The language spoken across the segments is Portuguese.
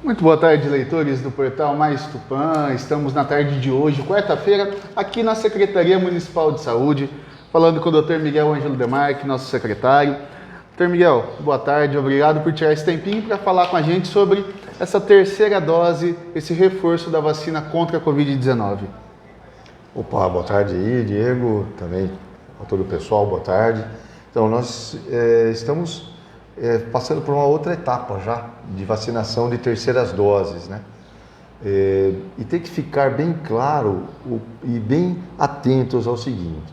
Muito boa tarde, leitores do portal Mais Tupã. Estamos na tarde de hoje, quarta-feira, aqui na Secretaria Municipal de Saúde, falando com o Dr. Miguel Ângelo Demarque, nosso secretário. Dr. Miguel, boa tarde, obrigado por tirar esse tempinho para falar com a gente sobre essa terceira dose, esse reforço da vacina contra a Covid-19. Opa, boa tarde aí, Diego, também a todo o pessoal, boa tarde. Então, nós estamos passando por uma outra etapa já de vacinação de terceiras doses, né? E tem que ficar bem claro e bem atentos ao seguinte: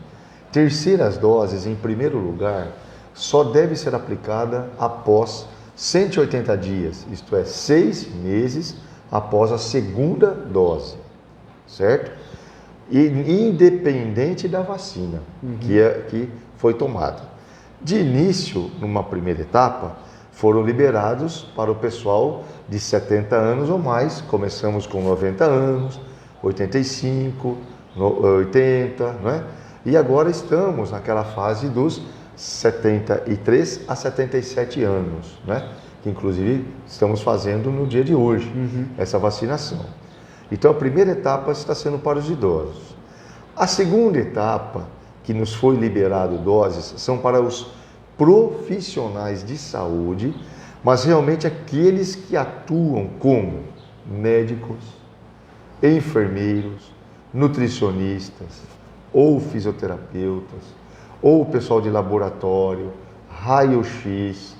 terceiras doses, em primeiro lugar, só deve ser aplicada após 180 dias, isto é, 6 meses após a segunda dose, certo? E independente da vacina que foi tomada. De início, numa primeira etapa, foram liberados para o pessoal de 70 anos ou mais. Começamos com 90 anos, 85, 80, não é? E agora estamos naquela fase dos 73 a 77 anos, né? Que inclusive estamos fazendo no dia de hoje, essa vacinação. Então a primeira etapa está sendo para os idosos. A segunda etapa, que nos foi liberado doses, são para os profissionais de saúde, mas realmente aqueles que atuam como médicos, enfermeiros, nutricionistas, ou fisioterapeutas, ou o pessoal de laboratório, raio-x,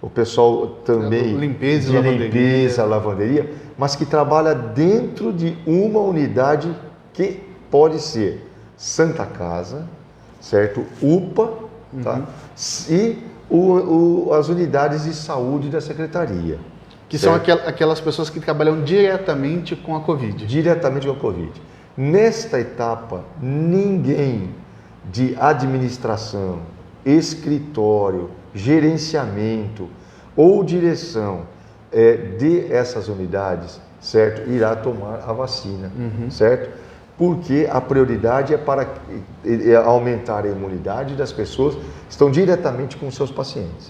o pessoal também limpeza, de limpeza, lavanderia, mas que trabalha dentro de uma unidade que pode ser Santa Casa, certo? UPA, tá? E as unidades de saúde da Secretaria. Que certo? são aquelas pessoas que trabalham diretamente com a Covid. Diretamente com a Covid. Nesta etapa, ninguém de administração, escritório, gerenciamento ou direção de essas unidades, certo? Irá tomar a vacina, certo? Porque a prioridade é para aumentar a imunidade das pessoas que estão diretamente com seus pacientes.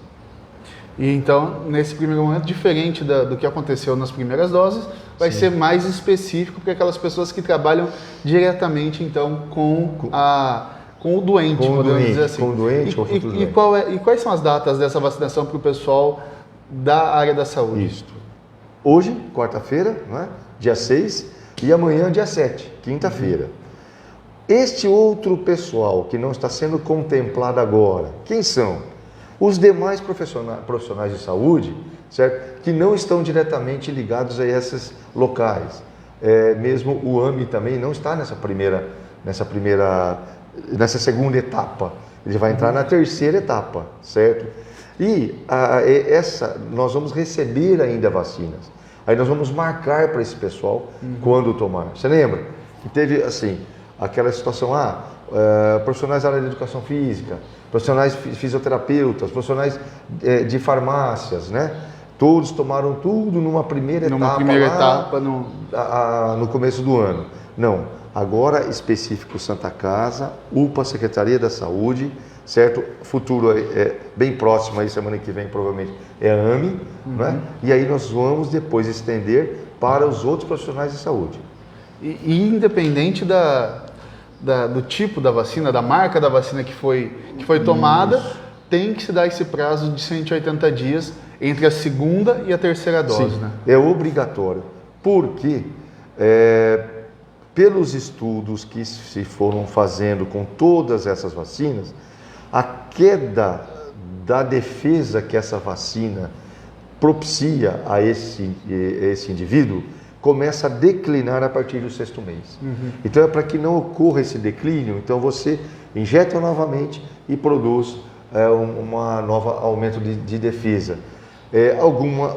E então, nesse primeiro momento, diferente do que aconteceu nas primeiras doses, vai ser mais específico para aquelas pessoas que trabalham diretamente, então, com o doente, podemos dizer assim. Com o doente ou futuro doente. E quais são as datas dessa vacinação para o pessoal da área da saúde? Isso. Hoje, quarta-feira, não é? Dia 6, e amanhã, dia 7, quinta-feira. Este outro pessoal que não está sendo contemplado agora, quem são? Os demais profissionais de saúde, certo? Que não estão diretamente ligados a esses locais. Mesmo o AMI também não está nessa segunda etapa. Ele vai entrar na terceira etapa, certo? E nós vamos receber ainda vacinas. Aí nós vamos marcar para esse pessoal quando tomar. Você lembra que teve assim aquela situação, profissionais da área de educação física, profissionais fisioterapeutas, profissionais de farmácias, né? Todos tomaram tudo numa primeira etapa no começo do ano. Não, agora específico Santa Casa, UPA, Secretaria da Saúde, certo? Futuro bem próximo aí, semana que vem provavelmente é a AMI, né? E aí nós vamos depois estender para os outros profissionais de saúde. E independente do tipo da vacina, da marca da vacina que foi tomada, tem que se dar esse prazo de 180 dias entre a segunda e a terceira dose, Sim, né? É obrigatório, porque pelos estudos que se foram fazendo com todas essas vacinas, a queda da defesa que essa vacina propicia a esse indivíduo começa a declinar a partir do 6º mês. Então é para que não ocorra esse declínio, então você injeta novamente e produz uma nova aumento de defesa.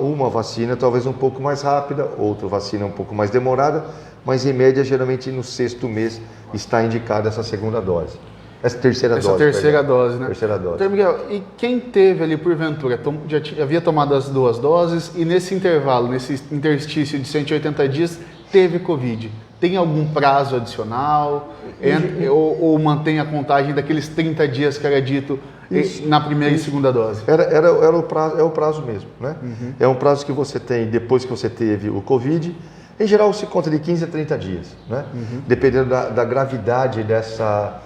Uma vacina talvez um pouco mais rápida, outra vacina um pouco mais demorada, mas em média geralmente no 6º mês está indicada essa segunda dose. Essa terceira dose, né? Terceira dose. Dr. Miguel, e quem teve ali porventura, já havia tomado as 2 doses e nesse intervalo, nesse interstício de 180 dias, teve Covid, tem algum prazo adicional? Ou mantém a contagem daqueles 30 dias que era dito na primeira e segunda dose? É o prazo mesmo, né? É um prazo que você tem depois que você teve o Covid. Em geral, se conta de 15 a 30 dias, né? Dependendo da gravidade dessa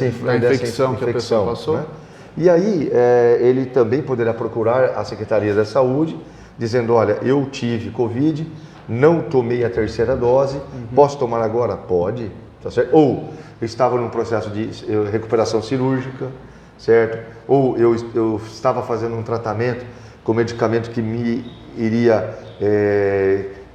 infecção que a pessoa passou. Né? E aí, ele também poderá procurar a Secretaria da Saúde, dizendo, olha, eu tive Covid, não tomei a terceira dose, posso tomar agora? Pode, tá certo? Ou eu estava num processo de recuperação cirúrgica, certo? Ou eu estava fazendo um tratamento com medicamento que me iria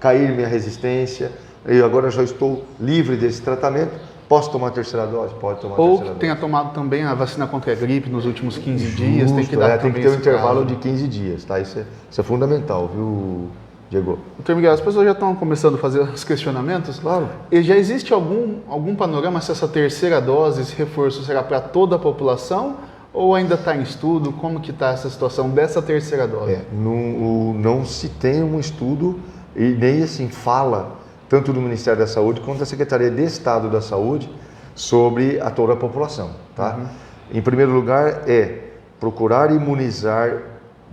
cair minha resistência, e agora já estou livre desse tratamento. Posso tomar a terceira dose? Pode tomar a terceira dose. Ou tenha tomado também a vacina contra a gripe nos últimos 15 dias, tem que dar tem que ter um intervalo de 15 dias, tá? Isso é fundamental, viu, Diego? Doutor Miguel, as pessoas já estão começando a fazer os questionamentos. Claro. E já existe algum panorama se essa terceira dose, esse reforço, será para toda a população ou ainda está em estudo? Como que está essa situação dessa terceira dose? Não se tem um estudo e nem assim fala tanto do Ministério da Saúde quanto da Secretaria de Estado da Saúde, sobre a toda a população. Tá? Em primeiro lugar, procurar imunizar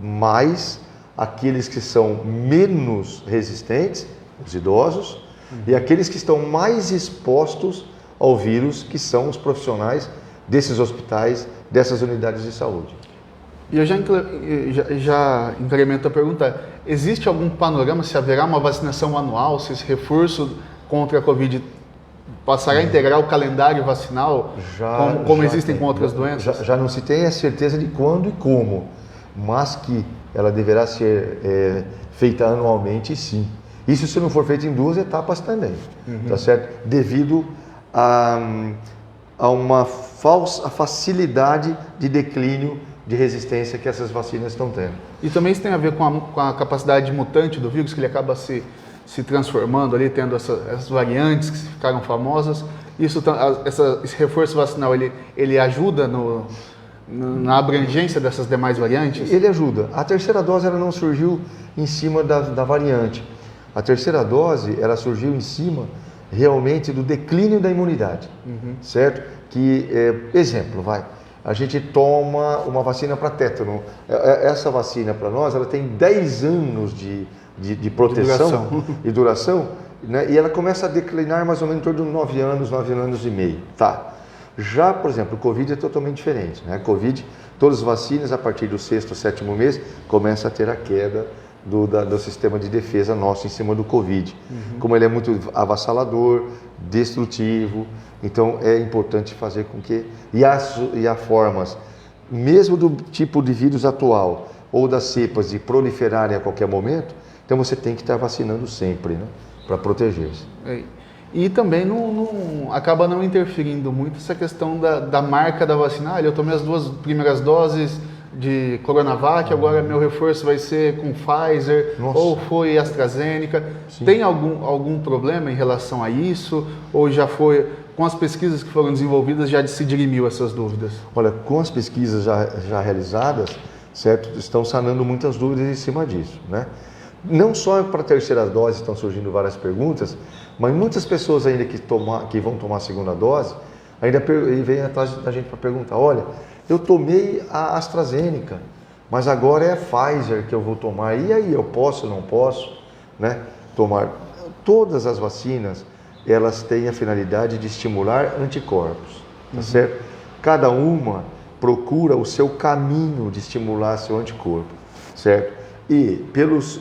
mais aqueles que são menos resistentes, os idosos, e aqueles que estão mais expostos ao vírus, que são os profissionais desses hospitais, dessas unidades de saúde. E eu já incremento a pergunta, existe algum panorama se haverá uma vacinação anual, se esse reforço contra a Covid passará a integrar o calendário vacinal, como existem com outras doenças? Já não se tem a certeza de quando e como, mas que ela deverá ser feita anualmente, sim. Isso se não for feito em 2 etapas também, tá certo? Devido a uma falsa facilidade de declínio de resistência que essas vacinas estão tendo. E também isso tem a ver com a capacidade mutante do vírus, que ele acaba se transformando ali, tendo essas variantes que ficaram famosas. Esse reforço vacinal, ele ajuda na abrangência dessas demais variantes? Ele ajuda. A terceira dose ela não surgiu em cima da variante. A terceira dose ela surgiu em cima realmente do declínio da imunidade, certo? Exemplo, a gente toma uma vacina para tétano. Essa vacina para nós, ela tem 10 anos de proteção e duração, né? E ela começa a declinar mais ou menos em torno de 9 anos e meio. Tá. Já, por exemplo, o Covid é totalmente diferente, né? Covid, todas as vacinas, a partir do 6º, 7º mês, começa a ter a queda do sistema de defesa nosso em cima do Covid. Como ele é muito avassalador, destrutivo, então é importante fazer com que... E há formas, mesmo do tipo de vírus atual, ou das cepas de proliferarem a qualquer momento, então você tem que estar vacinando sempre, né? Para proteger-se. E também acaba não interferindo muito essa questão da marca da vacina. Eu tomei as 2 primeiras doses de Coronavac, agora meu reforço vai ser com Pfizer, ou foi AstraZeneca. Sim. Tem algum problema em relação a isso? Ou já foi, com as pesquisas que foram desenvolvidas, já se dirimiu essas dúvidas? Olha, com as pesquisas já realizadas, certo, estão sanando muitas dúvidas em cima disso, né? Não só para a terceira dose estão surgindo várias perguntas, mas muitas pessoas ainda que vão tomar a segunda dose, ainda vêm atrás da gente para perguntar, olha, eu tomei a AstraZeneca, mas agora é a Pfizer que eu vou tomar, e aí, eu posso ou não posso, né, tomar? Todas as vacinas, elas têm a finalidade de estimular anticorpos, tá certo? Cada uma procura o seu caminho de estimular seu anticorpo, certo? E pelos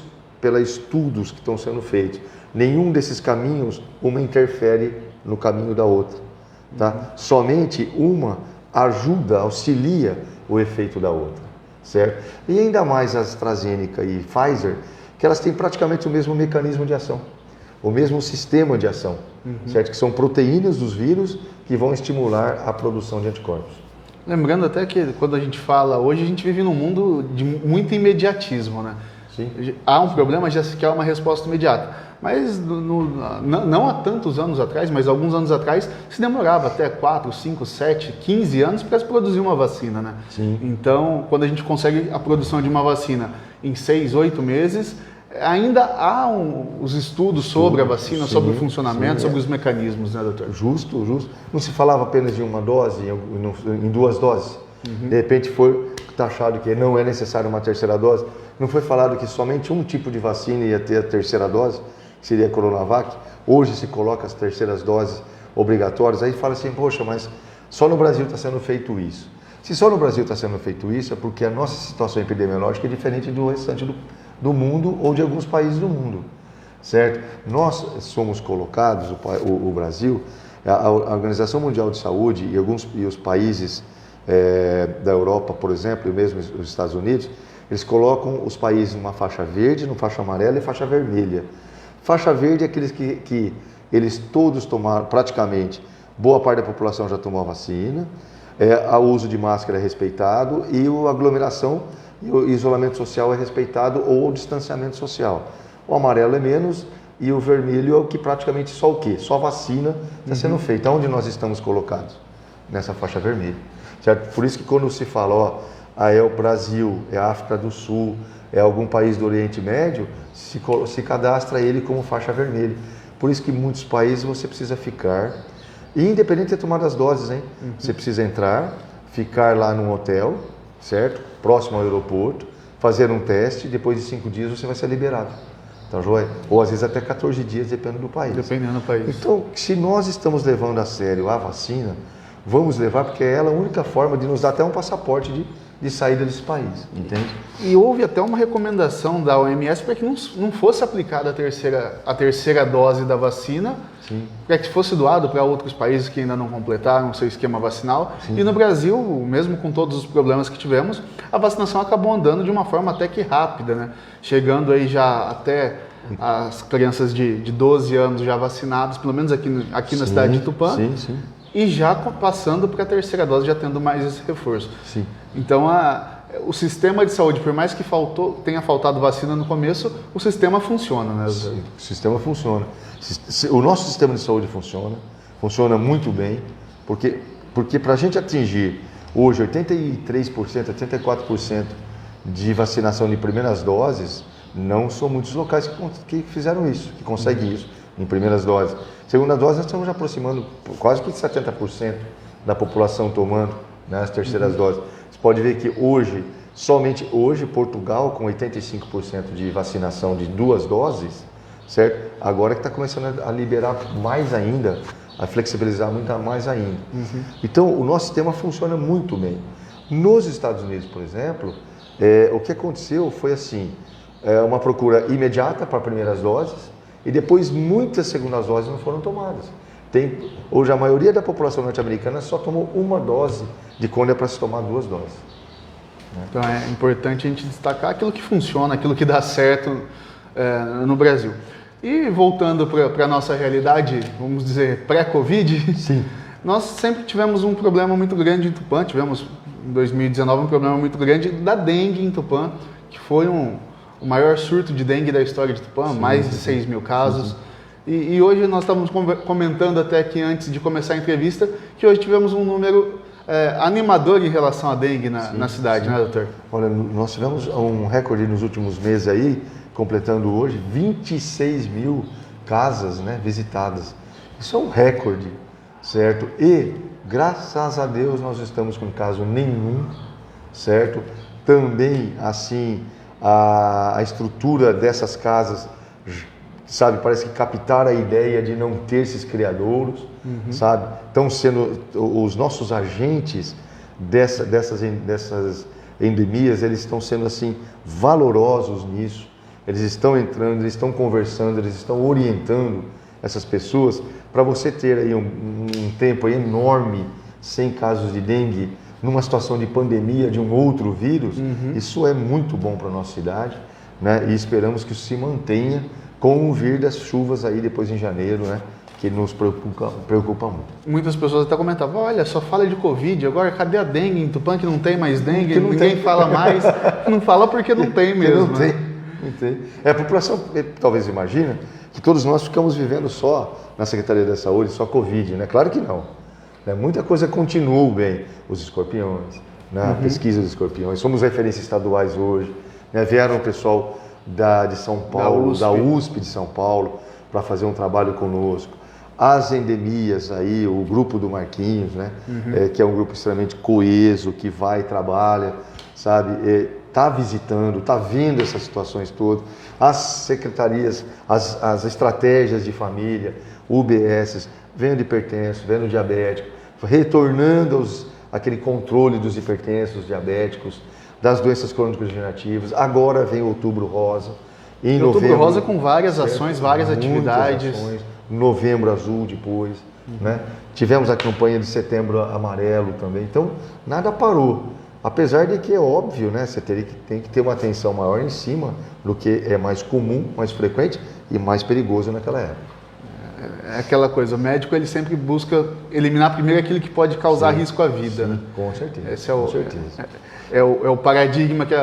estudos que estão sendo feitos, nenhum desses caminhos, uma interfere no caminho da outra, tá? Somente uma auxilia o efeito da outra, certo? E ainda mais a AstraZeneca e Pfizer, que elas têm praticamente o mesmo mecanismo de ação, o mesmo sistema de ação, certo? Que são proteínas dos vírus que vão estimular a produção de anticorpos. Lembrando até que quando a gente fala, hoje a gente vive num mundo de muito imediatismo, né? Sim. Há um problema, já se quer uma resposta imediata. Mas não há tantos anos atrás, mas alguns anos atrás, se demorava até 4, 5, 7, 15 anos para se produzir uma vacina, né? Sim. Então, quando a gente consegue a produção de uma vacina em 6, 8 meses, ainda há os estudos sobre a vacina, Sim, sobre o funcionamento, sim, sobre os mecanismos, né, doutor? Justo, justo. Não se falava apenas de uma dose, em 2 doses. De repente foi taxado que não é necessário uma terceira dose. Não foi falado que somente um tipo de vacina ia ter a terceira dose, que seria a Coronavac. Hoje se coloca as terceiras doses obrigatórias. Aí fala assim, poxa, mas só no Brasil está sendo feito isso. Se só no Brasil está sendo feito isso, é porque a nossa situação epidemiológica é diferente do restante do mundo ou de alguns países do mundo, certo? Nós somos colocados, o Brasil, a Organização Mundial de Saúde e os países da Europa, por exemplo, e mesmo os Estados Unidos, eles colocam os países numa faixa verde, numa faixa amarela e faixa vermelha. Faixa verde é aqueles que eles todos tomaram, praticamente, boa parte da população já tomou a vacina, o uso de máscara é respeitado e a aglomeração e o isolamento social é respeitado ou o distanciamento social. O amarelo é menos e o vermelho é o que praticamente só o quê? Só a vacina está sendo feita. Onde nós estamos colocados? Nessa faixa vermelha. Certo? Por isso que quando se fala, é o Brasil, é a África do Sul, é algum país do Oriente Médio, se cadastra ele como faixa vermelha. Por isso que em muitos países você precisa ficar, e independente de ter tomado as doses, hein? Você precisa entrar, ficar lá num hotel, certo? Próximo ao aeroporto, fazer um teste, depois de 5 dias você vai ser liberado. Então, joia? Ou às vezes até 14 dias, dependendo do país. Dependendo do país. Então, se nós estamos levando a sério a vacina, vamos levar, porque é ela a única forma de nos dar até um passaporte de saída desse país, entende? E houve até uma recomendação da OMS para que não fosse aplicada a terceira dose da vacina, para que fosse doado para outros países que ainda não completaram o seu esquema vacinal. Sim. E no Brasil, mesmo com todos os problemas que tivemos, a vacinação acabou andando de uma forma até que rápida, né? Chegando aí já até as crianças de 12 anos já vacinadas, pelo menos aqui na cidade de Tupã. Sim, sim. E já passando para a terceira dose, já tendo mais esse reforço. Sim. Então, o sistema de saúde, por mais que tenha faltado vacina no começo, o sistema funciona, né? Sim, o sistema funciona. O nosso sistema de saúde funciona muito bem, porque para a gente atingir hoje 83%, 84% de vacinação de primeiras doses, não são muitos locais que fizeram isso, que conseguem isso em primeiras doses. Segunda dose, nós estamos aproximando quase que 70% da população tomando, né, as terceiras doses. Você pode ver que somente hoje, Portugal, com 85% de vacinação de 2 doses, certo? Agora que está começando a liberar mais ainda, a flexibilizar muito mais ainda. Então, o nosso sistema funciona muito bem. Nos Estados Unidos, por exemplo, o que aconteceu foi assim, uma procura imediata para primeiras doses, e depois muitas segundas doses não foram tomadas. Hoje a maioria da população norte-americana só tomou 1 dose de quando é para se tomar 2 doses. Né? Então é importante a gente destacar aquilo que funciona, aquilo que dá certo no Brasil. E voltando para a nossa realidade, vamos dizer, pré-Covid, sim, nós sempre tivemos um problema muito grande em Tupã, tivemos em 2019 um problema muito grande da dengue em Tupã, que foi o maior surto de dengue da história de Tupã, mais de 6 mil casos. E hoje nós estávamos comentando até aqui antes de começar a entrevista, que hoje tivemos um número animador em relação à dengue na cidade, né, doutor? Olha, nós tivemos um recorde nos últimos meses aí, completando hoje, 26 mil casas, né, visitadas. Isso é um recorde, certo? E, graças a Deus, nós não estamos com caso nenhum, certo? Também, assim, a estrutura dessas casas, sabe, parece que captaram a ideia de não ter esses criadouros, sabe? Estão sendo os nossos agentes dessas endemias, eles estão sendo assim valorosos nisso. Eles estão entrando, eles estão conversando, eles estão orientando essas pessoas para você ter aí um tempo aí enorme sem casos de dengue, numa situação de pandemia de um outro vírus. Isso é muito bom para a nossa cidade, né? E esperamos que isso se mantenha com o vir das chuvas aí depois em janeiro, né? Que nos preocupa muito. Muitas pessoas até comentavam, olha, só fala de Covid, agora cadê a dengue em Tupã, que não tem mais dengue, ninguém fala mais, não fala porque não tem mesmo. Não tem, não tem. A população talvez imagina que todos nós ficamos vivendo só na Secretaria da Saúde, só Covid, né? Claro que não. Muita coisa continua bem, os escorpiões, né? A pesquisa dos escorpiões, somos referências estaduais hoje, né? Vieram o pessoal de São Paulo, da USP de São Paulo, para fazer um trabalho conosco. As endemias aí, o grupo do Marquinhos, né? Que é um grupo extremamente coeso, que vai e trabalha, sabe? Está visitando, está vendo essas situações todas. As secretarias, as estratégias de família, UBS, vendo hipertenso, vendo diabético, retornando aquele controle dos hipertensos, diabéticos, das doenças crônico-degenerativas. Agora vem o Outubro Rosa. Em novembro, Outubro Rosa com várias ações, várias atividades. Ações, Novembro Azul depois, né? Tivemos a campanha de Setembro Amarelo também. Então, nada parou. Apesar de que é óbvio, né? Você tem que ter uma atenção maior em cima do que é mais comum, mais frequente e mais perigoso naquela época. É aquela coisa, o médico ele sempre busca eliminar primeiro aquilo que pode causar risco à vida. Sim, né? com certeza. Esse é com certeza. É o paradigma que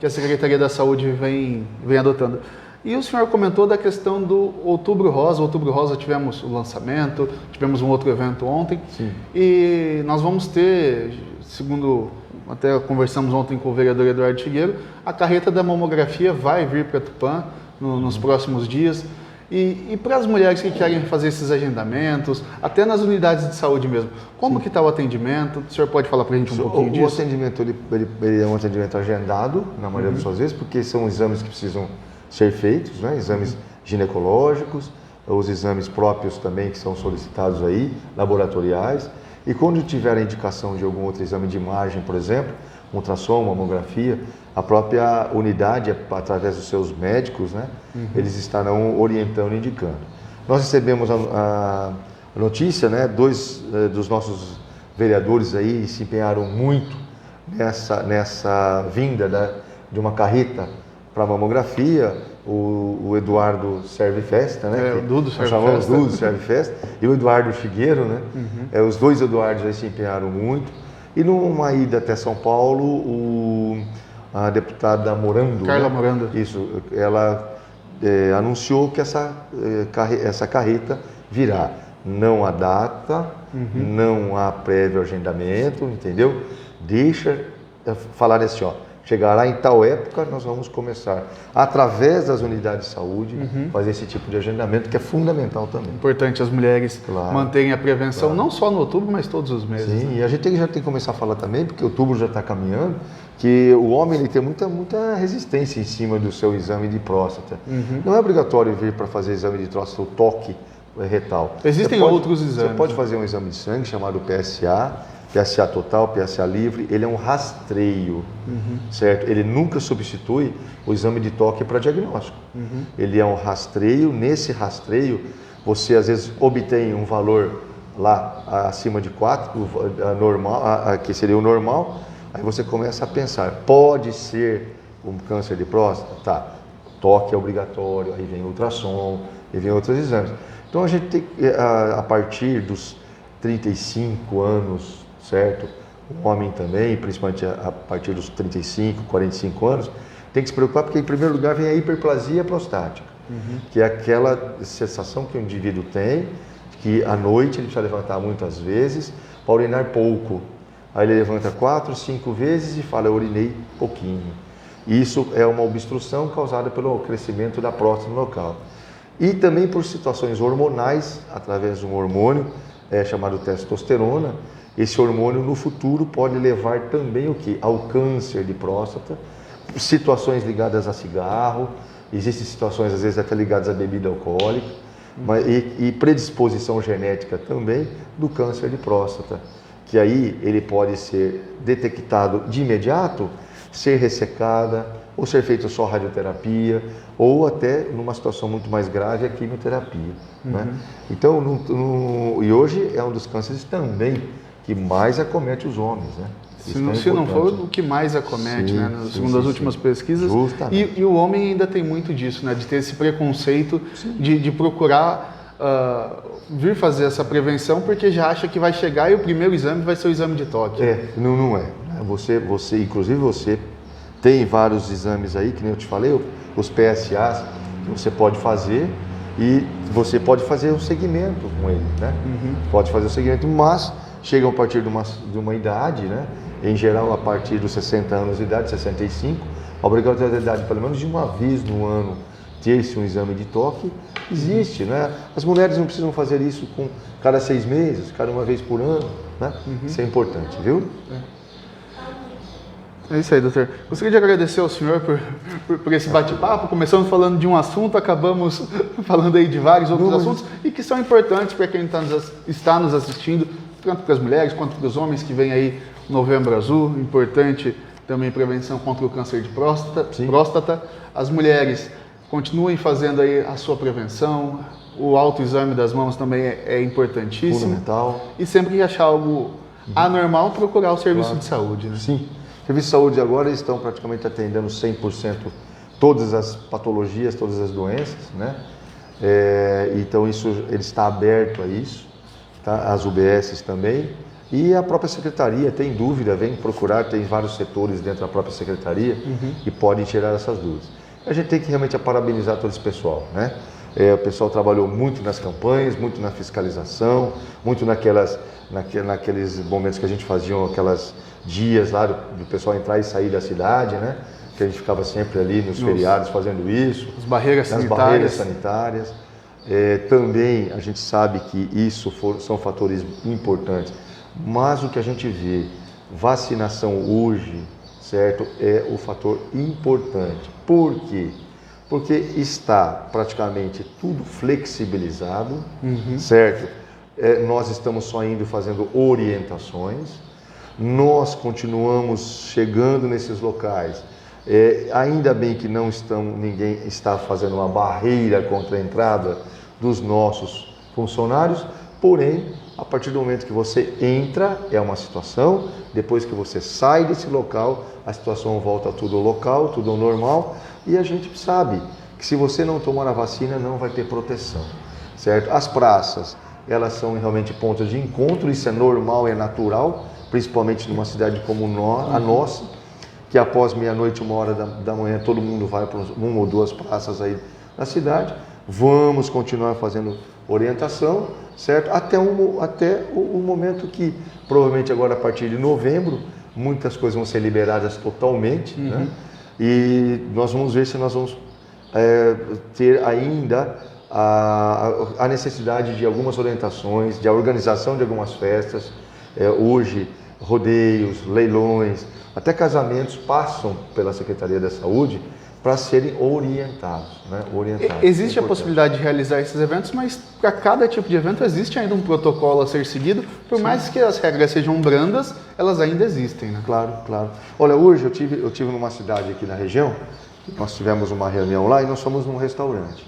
a Secretaria da Saúde vem adotando. E o senhor comentou da questão do Outubro Rosa. Outubro Rosa tivemos o lançamento, tivemos um outro evento ontem. Sim. E nós vamos ter, segundo até conversamos ontem com o vereador Eduardo Figueiredo, a carreta da mamografia vai vir para Tupã nos próximos dias. E para as mulheres que querem fazer esses agendamentos, até nas unidades de saúde mesmo, como que está o atendimento? O senhor pode falar para a gente um pouquinho disso? O atendimento ele é um atendimento agendado, na maioria das suas vezes, porque são exames que precisam ser feitos, né? Exames ginecológicos, os exames próprios também que são solicitados aí, laboratoriais. E quando tiver a indicação de algum outro exame de imagem, por exemplo, ultrassom, mamografia, a própria unidade, através dos seus médicos, né, eles estarão orientando e indicando. Nós recebemos a notícia, né, dois dos nossos vereadores aí se empenharam muito nessa vinda de uma carreta para mamografia, o Eduardo Serve Festa, né? O Dudu Serve chamamos Festa. Dudu Serve Festa, e o Eduardo Figueiro, né? Os dois Eduardos aí se empenharam muito. E numa ida até São Paulo, a deputada Morando, Carla né? Morando. Isso, ela anunciou que essa carreta virá. Não há data, não há prévio agendamento, entendeu? Deixa falar assim, ó, chegará em tal época, nós vamos começar, através das unidades de saúde, fazer esse tipo de agendamento, que é fundamental também. Importante as mulheres manterem a prevenção, Claro. não só no outubro, mas todos os meses. Sim, né? e a gente já tem que começar a falar também, porque outubro já está caminhando, que o homem ele tem muita resistência em cima do seu exame de próstata. Não é obrigatório vir para fazer exame de próstata, o toque retal. Existem outros exames. Você pode fazer um exame de sangue chamado PSA total, PSA livre, ele é um rastreio, certo? Ele nunca substitui o exame de toque para diagnóstico. Ele é um rastreio, nesse rastreio você às vezes obtém um valor lá acima de 4, que seria o normal, aí você começa a pensar, pode ser um câncer de próstata? Tá, toque é obrigatório, aí vem ultrassom, aí vem outros exames. Então a gente tem, a partir dos 35 anos, certo? O homem também, principalmente a partir dos 35, 45 anos, tem que se preocupar porque, em primeiro lugar, vem a hiperplasia prostática, que é aquela sensação que o indivíduo tem, que à noite ele precisa levantar muitas vezes para urinar pouco. Aí ele levanta 4, 5 vezes e fala, eu urinei pouquinho. Isso é uma obstrução causada pelo crescimento da próstata no local. E também por situações hormonais, através de um hormônio chamado testosterona. Esse hormônio no futuro pode levar também o quê? Ao câncer de próstata, situações ligadas a cigarro, existem situações às vezes até ligadas à bebida alcoólica, e predisposição genética também do câncer de próstata, que aí ele pode ser detectado de imediato, ser ressecada, ou ser feita só radioterapia, ou até, numa situação muito mais grave, a quimioterapia. Né? Então, e hoje é um dos cânceres também que mais acomete os homens. Né? Se não for o que mais acomete, sim, né? Segundo as últimas pesquisas. Justamente. E o homem ainda tem muito disso, né? De ter esse preconceito de procurar vir fazer essa prevenção, porque já acha que vai chegar e o primeiro exame vai ser o exame de toque. Não é. Inclusive você tem vários exames aí, que nem eu te falei, os PSAs, que você pode fazer e você pode fazer o segmento com ele, né? Pode fazer o segmento, mas chegam a partir de uma idade, né? Em geral a partir dos 60 anos de idade, 65, A obrigatoriedade, pelo menos de uma vez no ano, ter-se um exame de toque, existe, né? As mulheres não precisam fazer isso com cada 6 meses, cada uma vez por ano, né? Isso é importante, viu? É isso aí, doutor. Gostaria de agradecer ao senhor por esse bate-papo. Começamos falando de um assunto, acabamos falando aí de vários outros assuntos e que são importantes para quem está nos assistindo, tanto para as mulheres quanto para os homens que vem aí Novembro Azul. Importante também prevenção contra o câncer de próstata. As mulheres continuem fazendo aí a sua prevenção. O autoexame das mãos também é importantíssimo. Fundamental. E sempre que achar algo anormal, procurar o serviço de saúde, né? Sim. O serviço de saúde agora estão praticamente atendendo 100% todas as patologias, todas as doenças, né? Então ele está aberto a isso, tá? As UBSs também. E a própria secretaria, tem dúvida, vem procurar, tem vários setores dentro da própria secretaria que podem tirar essas dúvidas. A gente tem que realmente parabenizar todo esse pessoal, né? O pessoal trabalhou muito nas campanhas, muito na fiscalização, muito naqueles momentos que a gente fazia aquelas dias lá do pessoal entrar e sair da cidade, né? Que a gente ficava sempre ali nos feriados fazendo isso. As barreiras sanitárias. Também a gente sabe que isso são fatores importantes, mas o que a gente vê, vacinação hoje, certo, é o fator importante. Por quê? Porque está praticamente tudo flexibilizado, certo? Nós estamos só indo fazendo orientações, nós continuamos chegando nesses locais. Ainda bem que ninguém está fazendo uma barreira contra a entrada dos nossos funcionários, porém, a partir do momento que você entra, é uma situação, depois que você sai desse local, a situação volta tudo ao local, tudo ao normal, e a gente sabe que se você não tomar a vacina, não vai ter proteção, certo? As praças, elas são realmente pontos de encontro, isso é normal, é natural, principalmente numa cidade como a nossa, que após meia-noite, 1h da manhã, todo mundo vai para uma ou duas praças aí na cidade. Vamos continuar fazendo orientação, certo? Até o momento que, provavelmente agora a partir de novembro, muitas coisas vão ser liberadas totalmente, né? E nós vamos ver se nós vamos ter ainda a necessidade de algumas orientações, de organização de algumas festas. Hoje, rodeios, leilões, até casamentos passam pela Secretaria da Saúde para serem orientados, né? Existe a possibilidade de realizar esses eventos, mas para cada tipo de evento existe ainda um protocolo a ser seguido, por mais que as regras sejam brandas, elas ainda existem, né? Claro. Olha, hoje eu tive numa cidade aqui na região, nós tivemos uma reunião lá e nós fomos num restaurante,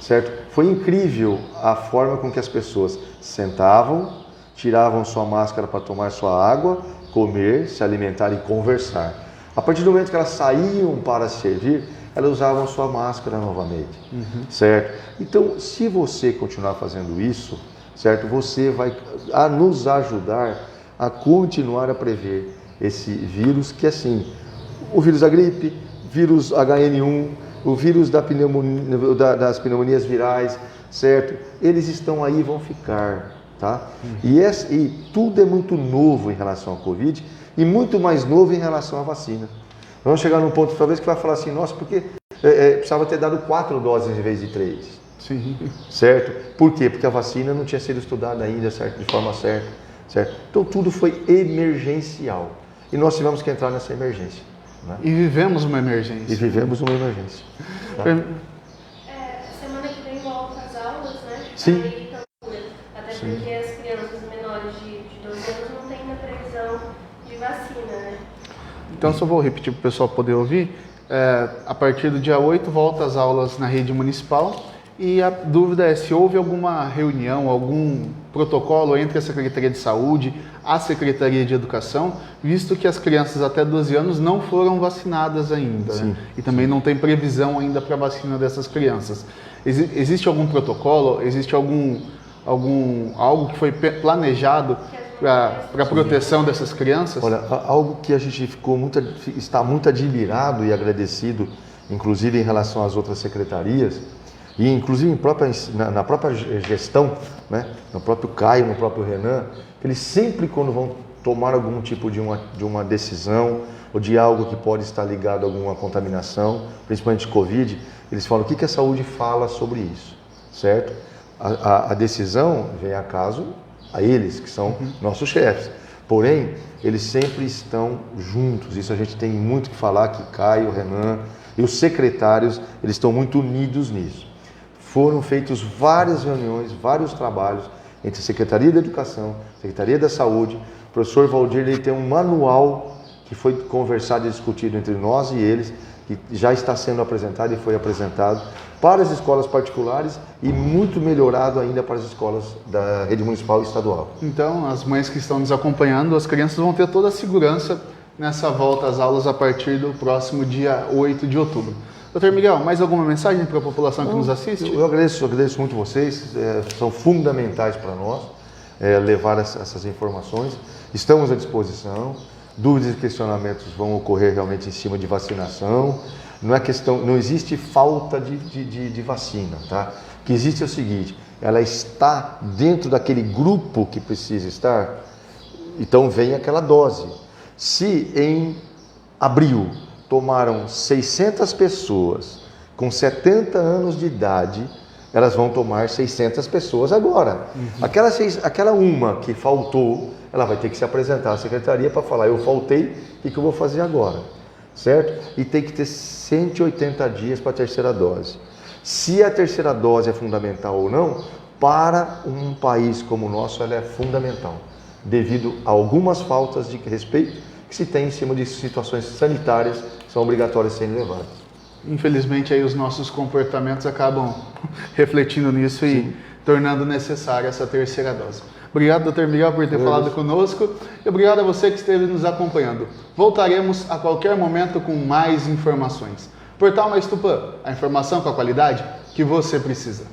certo? Foi incrível a forma com que as pessoas sentavam, tiravam sua máscara para tomar sua água, comer, se alimentar e conversar. A partir do momento que elas saíam para servir, elas usavam sua máscara novamente, certo? Então, se você continuar fazendo isso, certo, você vai nos ajudar a continuar a prever esse vírus que, assim, o vírus da gripe, vírus HN1, o vírus da pneumonia, das pneumonias virais, certo? Eles estão aí e vão ficar, tá? E tudo é muito novo em relação à Covid, e muito mais novo em relação à vacina. Vamos chegar num ponto talvez que vai falar assim, nossa, porque precisava ter dado 4 doses em vez de 3. Sim. Certo? Por quê? Porque a vacina não tinha sido estudada ainda, certo? De forma certa, certo? Então tudo foi emergencial. E nós tivemos que entrar nessa emergência. Né? E vivemos uma emergência. Tá? Semana que vem volta às aulas, né? Sim. Aí, então, até porque as crianças menores de 12 anos não têm ainda previsão de vacina, né? Então, só vou repetir para o pessoal poder ouvir. A partir do dia 8, volta às aulas na rede municipal. E a dúvida é se houve alguma reunião, algum protocolo entre a Secretaria de Saúde, a Secretaria de Educação, visto que as crianças até 12 anos não foram vacinadas ainda. Né? E também não tem previsão ainda para a vacina dessas crianças. Existe algum protocolo? Existe algo que foi planejado para a proteção dessas crianças? Olha, algo que a gente está muito admirado e agradecido, inclusive em relação às outras secretarias, e inclusive na própria gestão, né, no próprio Caio, no próprio Renan, eles sempre quando vão tomar algum tipo de uma decisão ou de algo que pode estar ligado a alguma contaminação, principalmente Covid, eles falam o que a saúde fala sobre isso, certo? A decisão vem a caso a eles, que são nossos chefes. Porém, eles sempre estão juntos. Isso a gente tem muito que falar, que Caio, Renan e os secretários, eles estão muito unidos nisso. Foram feitas várias reuniões, vários trabalhos entre a Secretaria da Educação, Secretaria da Saúde. O professor Valdir ele tem um manual que foi conversado e discutido entre nós e eles, que já está sendo apresentado e foi apresentado para as escolas particulares e muito melhorado ainda para as escolas da rede municipal e estadual. Então, as mães que estão nos acompanhando, as crianças vão ter toda a segurança nessa volta às aulas a partir do próximo dia 8 de outubro. Doutor Miguel, mais alguma mensagem para a população que nos assiste? Eu agradeço muito vocês, são fundamentais para nós levar essas informações. Estamos à disposição, dúvidas e questionamentos vão ocorrer realmente em cima de vacinação. Não é questão, não existe falta de vacina, tá? O que existe é o seguinte, ela está dentro daquele grupo que precisa estar, então vem aquela dose. Se em abril tomaram 600 pessoas com 70 anos de idade, elas vão tomar 600 pessoas agora. Aquela uma que faltou, ela vai ter que se apresentar à secretaria para falar, eu faltei, o que eu vou fazer agora? Certo? E tem que ter 180 dias para a terceira dose. Se a terceira dose é fundamental ou não, para um país como o nosso, ela é fundamental, devido a algumas faltas de respeito que se tem em cima de situações sanitárias que são obrigatórias de serem levadas. Infelizmente, aí os nossos comportamentos acabam refletindo nisso e tornando necessária essa terceira dose. Obrigado, doutor Miguel, por ter falado conosco e obrigado a você que esteve nos acompanhando. Voltaremos a qualquer momento com mais informações. Portal Mais Tupã, a informação com a qualidade que você precisa.